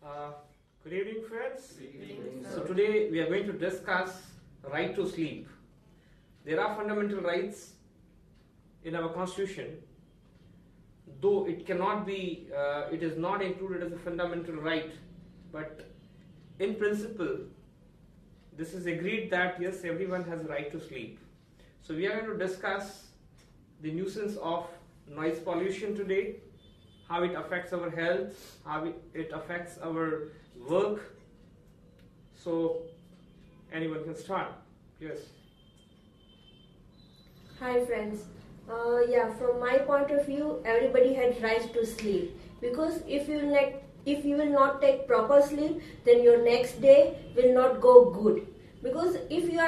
Uh, Good evening, friends. Good evening, So today we are going to discuss right to sleep. There are fundamental rights in our constitution, though it cannot be, it is not included as a fundamental right, but in principle, this is agreed that yes, everyone has a right to sleep. So we are going to discuss the nuisance of noise pollution today, how it affects our health, how it affects our work. So anyone can start. Yes. Hi friends. From my point of view, everybody had right to sleep, because if you will not take proper sleep, then your next day will not go good. Because if you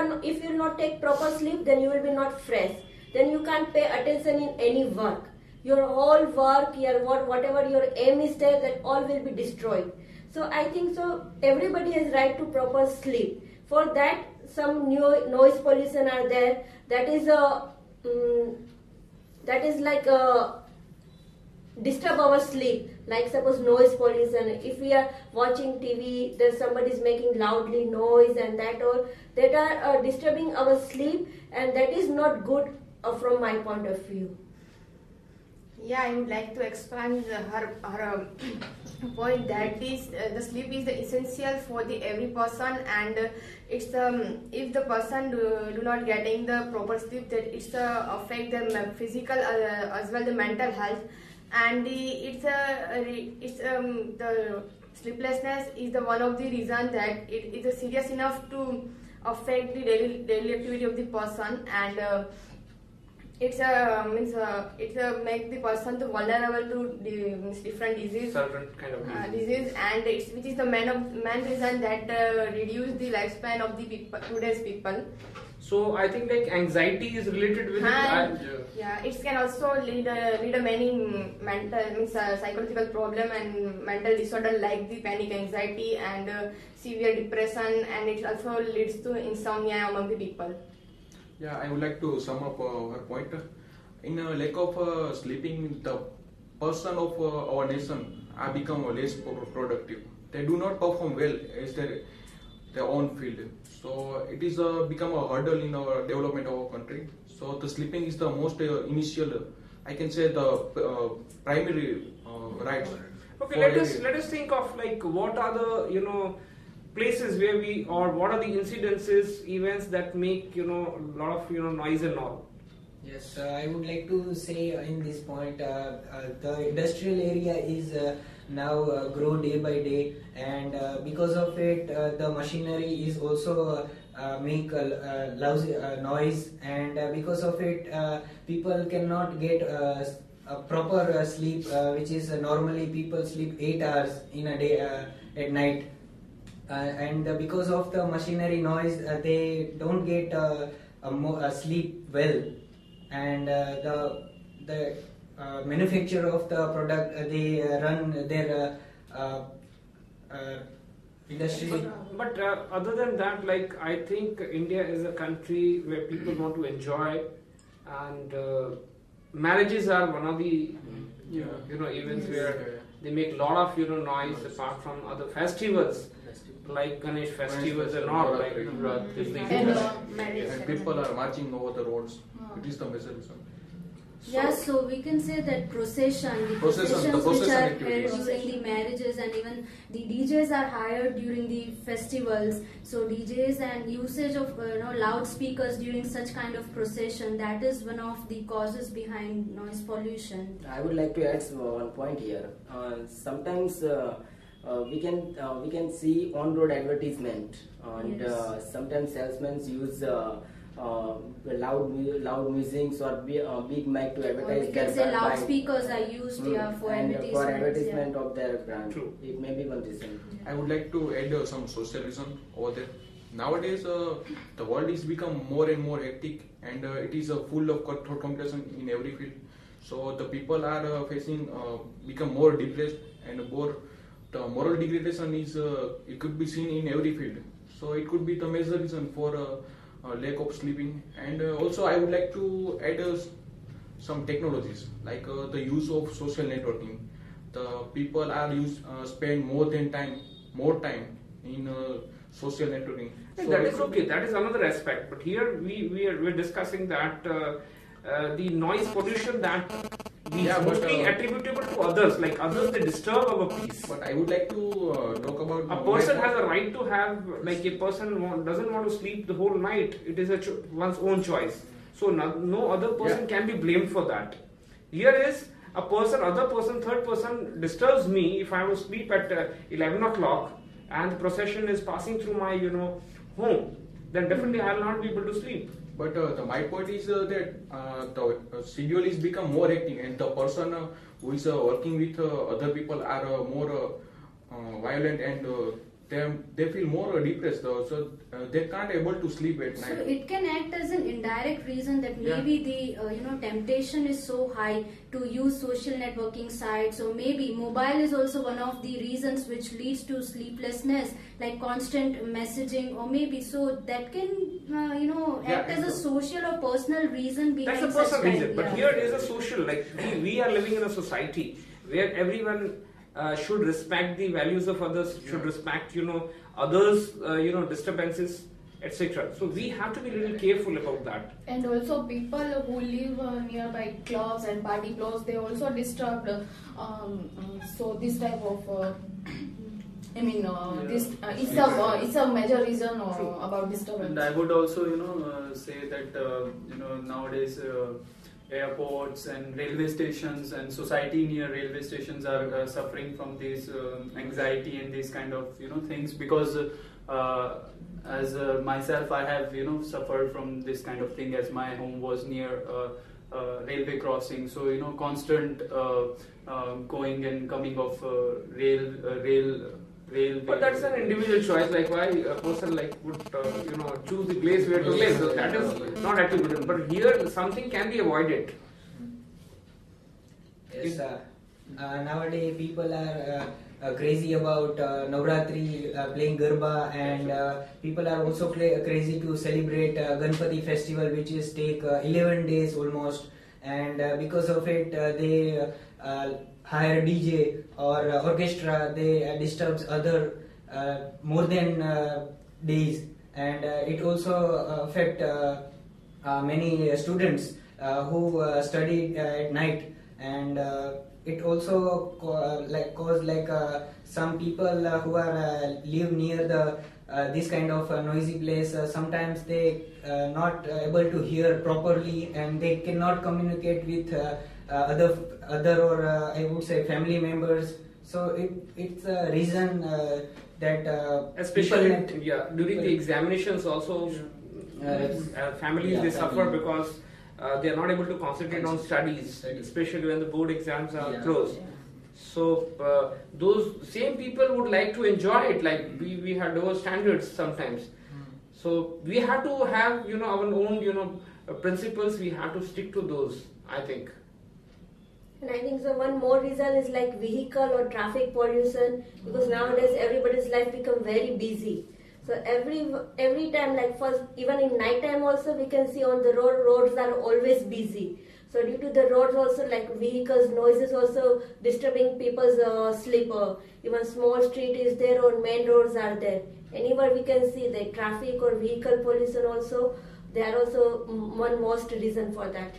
will not take proper sleep, then you will be not fresh. Then you can't pay attention in any work. Your whole work, whatever your aim is there, that all will be destroyed. So I think so. Everybody has right to proper sleep. For that, some new noise pollution are there. That is like disturb our sleep. Like suppose noise pollution. If we are watching TV, there's somebody is making loudly noise and that are disturbing our sleep, and that is not good from my point of view. Yeah, I would like to expand her point that is the sleep is the essential for the every person, and it's if the person do not getting the proper sleep, that it's affect the physical as well the mental health, and the sleeplessness is the one of the reason that it is serious enough to affect the daily activity of the person, and it's make the person to vulnerable to different disease, Certain kind of disease, and which is the main reason that reduce the lifespan of the today's people. So I think like anxiety is related with it. Yeah, it can also lead a many mental psychological problem and mental disorder like the panic anxiety and severe depression, and it also leads to insomnia among the people. Yeah, I would like to sum up her point. In a lack of sleeping, the person of our nation are become less productive. They do not perform well as their own field. So it is become a hurdle in our development of our country. So the sleeping is the most initial, I can say the primary rights. Okay, let us think of like what are the places where what are the incidences, events that make a lot of noise and all. Yes, I would like to say in this point, the industrial area is now grow day by day, and because of it, the machinery is also make lousy noise, and because of it, people cannot get a proper sleep, which is normally people sleep 8 hours in a day at night. And because of the machinery noise, they don't get sleep well, and the manufacturer of the product, they run their industry. But other than that, like I think India is a country where people want to enjoy, and marriages are one of the events where they make a lot of noise apart from other festivals. Like Ganesh festivals and all, like And people are marching over the roads. It is the major reason. So we can say that processions which are held during the marriages, and even the DJs are hired during the festivals. So DJs and usage of loudspeakers during such kind of procession, that is one of the causes behind noise pollution. I would like to add one point here. Sometimes we can see on-road advertisement, and Yes. sometimes salesmen use loud music or big mic to Or advertise we their can say brand. loudspeakers are used for and advertisements. for advertisement of their brand. True. It may be one reason. I would like to add some social reason over there. Nowadays, the world is become more and more hectic, and it is full of cutthroat competition in every field. So the people are facing become more depressed, and more the moral degradation is it could be seen in every field. So it could be the major reason for lack of sleeping. And also I would like to add some technologies like the use of social networking. the people are spend more time in social networking. So that is okay. That is another aspect. But here we're discussing that the noise pollution that is mostly attributable to others. Like others, they disturb our peace. But I would like to talk about a person has a right to have, like a person doesn't want to sleep the whole night. It is one's own choice. So no other person can be blamed for that. Here is a person, other person, third person disturbs me if I want to sleep at 11 o'clock and the procession is passing through my home. Then definitely I will not be able to sleep. But my point is that the schedule is become more hectic, and the person who is working with other people are more violent, and they feel more depressed, so they can't able to sleep at night. So it can act as an indirect reason that maybe the temptation is so high to use social networking sites, or maybe mobile is also one of the reasons which leads to sleeplessness, like constant messaging, or maybe so that can act as a social or personal reason behind that's a personal such reason. But here is a social, like we are living in a society where everyone should respect the values of others, should respect others disturbances, etc. So we have to be a little careful about that. And also people who live nearby clubs and party plots, they also disturbed. So this type of this it's a major reason about disturbance. And I would also say that nowadays airports and railway stations and society near railway stations are suffering from this anxiety and these kind of things, because as myself I have suffered from this kind of thing, as my home was near railway crossing, so constant going and coming of rail. But that's an individual choice, like why a person would choose the place where to live. So that is not attributed. But here something can be avoided. Yes, nowadays people are crazy about Navratri, playing Garba, and people are also crazy to celebrate Ganpati festival, which is take 11 days almost, and because of it they hire DJ or orchestra, they disturbs other more than days, and it also affect many students who study at night, and it also cause some people who are live near the this kind of noisy place, sometimes they not able to hear properly, and they cannot communicate with other or I would say family members. So it's a reason that especially during the examinations also families they suffer because they are not able to concentrate on studies, especially when the board exams are closed. So those same people would like to enjoy it, like we had lower standards sometimes. So we have to have our own principles. We have to stick to those, I think. And I think so one more reason is like vehicle or traffic pollution, because nowadays everybody's life become very busy. So every time, like first even in night time also we can see on the roads are always busy. So due to the roads also, like vehicles noises also disturbing people's sleep. Even small street is there or main roads are there. Anywhere we can see the traffic or vehicle pollution also. They are also one most reason for that.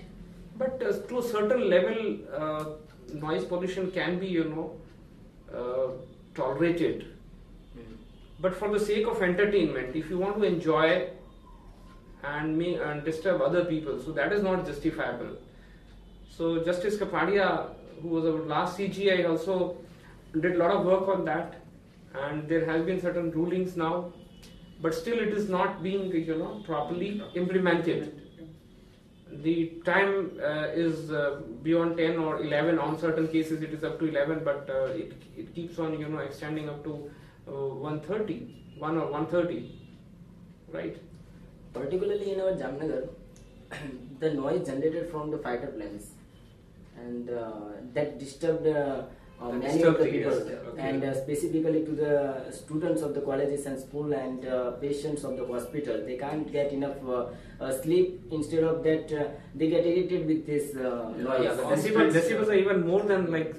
But to a certain level, noise pollution can be, tolerated. But for the sake of entertainment, if you want to enjoy and disturb other people, so that is not justifiable. So Justice Kapadia, who was our last CGI, also did a lot of work on that, and there has been certain rulings now, but still it is not being, properly implemented. The time is beyond 10 or 11. On certain cases it is up to 11, but it keeps on extending up to 1:30, 1 or 1:30, right? Particularly in our Jamnagar, the noise generated from the fighter planes and that disturbed many of the people, and specifically to the students of the colleges and school and patients of the hospital. They can't get enough sleep. Instead of that, they get irritated with this noise. Yeah, the decibels are even more than like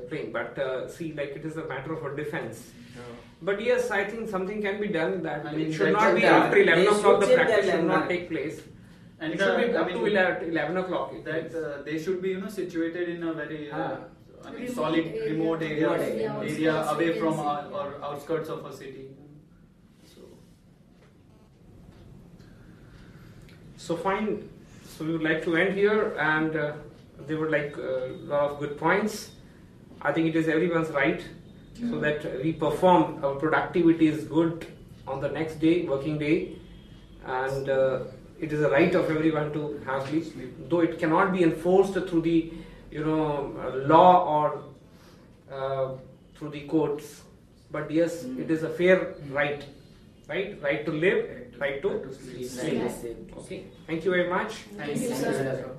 playing. But see, like it is a matter of a defense. But yes, I think something can be done. That it should not be after 11 o'clock. The practice should not take place. And it should be up to 11 o'clock. That they should be, situated in a very solid remote area away from or outskirts of a city. So fine. So we would like to end here, and they would like a lot of good points. I think it is everyone's right, so that we perform, our productivity is good on the next day, working day, and it is a right of everyone to have sleep, though it cannot be enforced through the law or through the courts. But yes, it is a fair right to live, right to sleep. Okay, thank you very much. Thank you, sir.